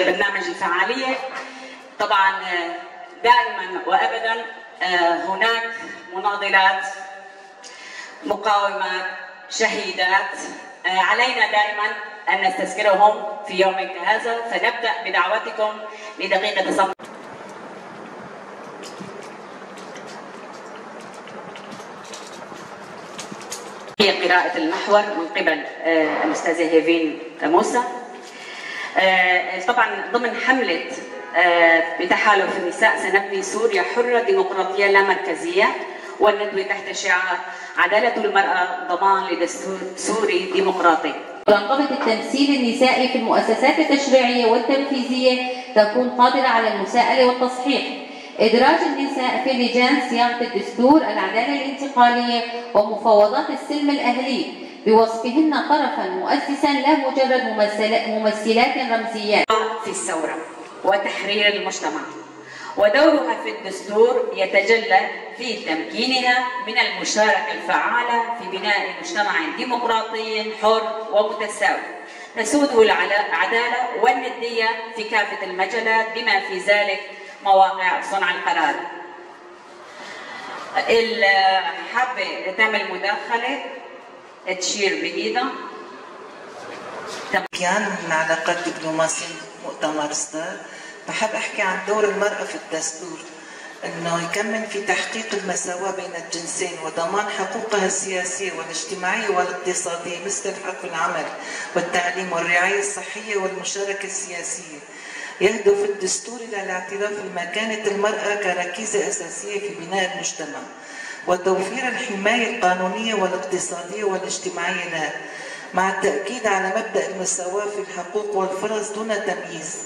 برنامج الفعالية. طبعا دائما وابدا هناك مناضلات، مقاومات، شهيدات، علينا دائما ان نستذكرهم في يوم كهذا، فنبدا بدعوتكم لدقيقه صمت. هي قراءة المحور من قبل الأستاذة هيفين موسى. طبعا ضمن حملة بتحالف النساء سنبني سوريا حرة ديمقراطية لا مركزية، والندوة تحت شعار عدالة المرأة ضمان لدستور سوري ديمقراطي. منظمة التمثيل النسائي في المؤسسات التشريعية والتنفيذية تكون قادرة على المساءلة والتصحيح. إدراج النساء في لجان صياغة الدستور، العدالة الانتقالية ومفاوضات السلم الأهلي بوصفهن طرفا مؤسسا لا مجرد ممثلات رمزيات في الثورة وتحرير المجتمع، ودورها في الدستور يتجلى في تمكينها من المشاركة الفعالة في بناء مجتمع ديمقراطي حر ومتساوي تسوده العدالة والندية في كافة المجالات بما في ذلك مواقع صنع القرار. حابة تعمل مداخلة تشير بإيدها. كان من علاقات دبلوماسية مؤتمر ستار. بحب أحكي عن دور المرأة في الدستور، أنه يكمن في تحقيق المساواة بين الجنسين وضمان حقوقها السياسية والاجتماعية والاقتصادية مثل الحق في العمل والتعليم والرعاية الصحية والمشاركة السياسية. يهدف الدستور إلى الاعتراف بمكانة المرأة كركيزة أساسية في بناء المجتمع وتوفير الحماية القانونية والاقتصادية والاجتماعية لها، مع التأكيد على مبدأ المساواة في الحقوق والفرص دون تمييز.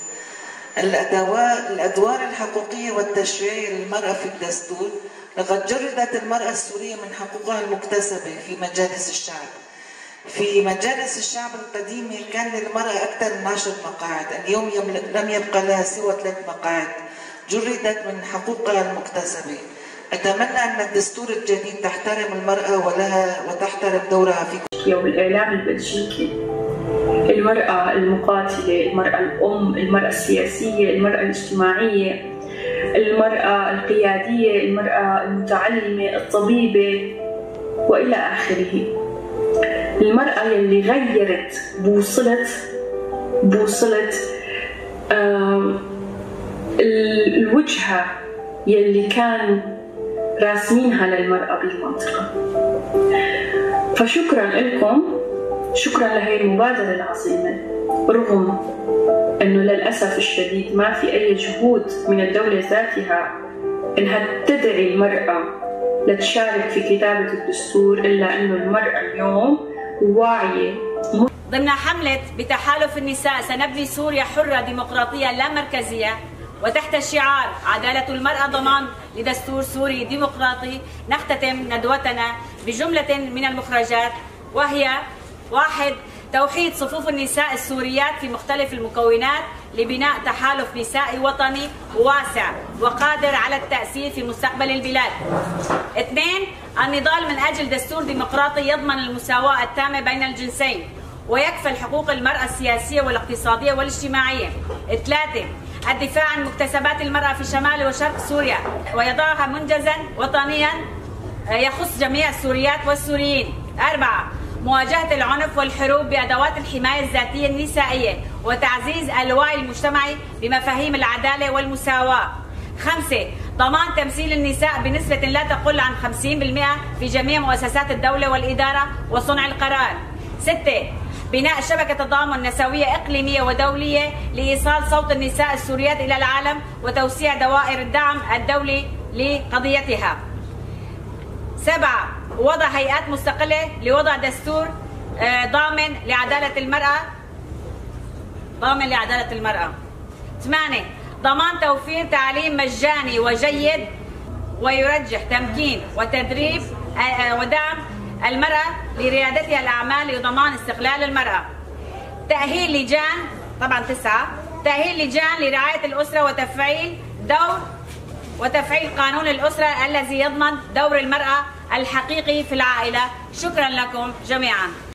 الأدوار الحقوقية والتشريعية للمرأة في الدستور: لقد جردت المرأة السورية من حقوقها المكتسبة في مجالس الشعب. في مجالس الشعب القديمة كان للمرأة أكثر من 10 مقاعد، اليوم لم يبقى لها سوى 3 مقاعد، جردت من حقوقها المكتسبة. أتمنى أن الدستور الجديد تحترم المرأة وتحترم دورها في يوم الإعلام البلجيكي. المرأة المقاتلة، المرأة الأم، المرأة السياسية، المرأة الاجتماعية، المرأة القيادية، المرأة المتعلمة، الطبيبة وإلى آخره. المرأة يلي غيرت بوصلة الوجهة يلي كانوا راسمينها للمرأة بالمنطقة. فشكرا لكم، شكرا لهي المبادرة العظيمة، رغم أنه للأسف الشديد ما في أي جهود من الدولة ذاتها أنها تدعي المرأة لتشارك في كتابة الدستور، إلا أنه المرأة اليوم واعية. ضمن حملة بتحالف النساء سنبني سوريا حرة ديمقراطية لا مركزية، وتحت شعار عدالة المرأة ضمان لدستور سوري ديمقراطي، نختتم ندوتنا بجملة من المخرجات، وهي: 1. توحيد صفوف النساء السوريات في مختلف المكونات لبناء تحالف نسائي وطني واسع وقادر على التأثير في مستقبل البلاد. 2. النضال من أجل دستور ديمقراطي يضمن المساواة التامة بين الجنسين ويكفل حقوق المرأة السياسية والاقتصادية والاجتماعية. 3. الدفاع عن مكتسبات المرأة في شمال وشرق سوريا ويضعها منجزا وطنيا يخص جميع السوريات والسوريين. 4. مواجهة العنف والحروب بأدوات الحماية الذاتية النسائية وتعزيز الوعي المجتمعي بمفاهيم العدالة والمساواة. 5. ضمان تمثيل النساء بنسبة لا تقل عن 50% في جميع مؤسسات الدولة والإدارة وصنع القرار. 6. بناء شبكة تضامن نسوية إقليمية ودولية لإيصال صوت النساء السوريات إلى العالم وتوسيع دوائر الدعم الدولي لقضيتها. 7. وضع هيئات مستقلة لوضع دستور ضامن لعدالة المرأة. 8. ضمان توفير تعليم مجاني وجيد ويرجح تمكين وتدريب ودعم المرأة لريادتها الأعمال لضمان استقلال المرأة. تأهيل لجان، طبعا 9. تأهيل لجان لرعاية الأسرة وتفعيل قانون الأسرة الذي يضمن دور المرأة الحقيقي في العائلة. شكرا لكم جميعا.